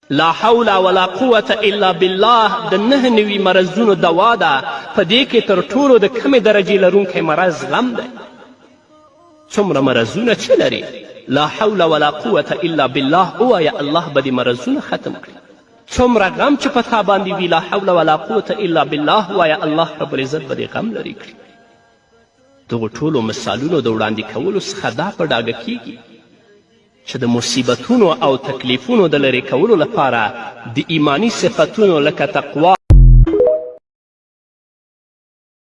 لا حول ولا قوة الا بالله د 9 نوي مرضونو دوا ده. په دې کې تر ټولو د کمې درجې لرونکی مرض غم دی. څومره مرضونه چې لري لا حول ولا قوة الا بالله ووایه، الله به دې مرضونه ختم کړي. څومره غم چې په تا باندې وي لا حول ولا قوة الا بالله ووایه، الله رب العزت به دې غم لرې کړي. دغو ټولو مثالونو د وړاندې کولو څخه دا په ډاګه کیږي چې د مصیبتونو او تکلیفونو د لرې کولو لپاره د ایمانی صفتونو لکه تقوا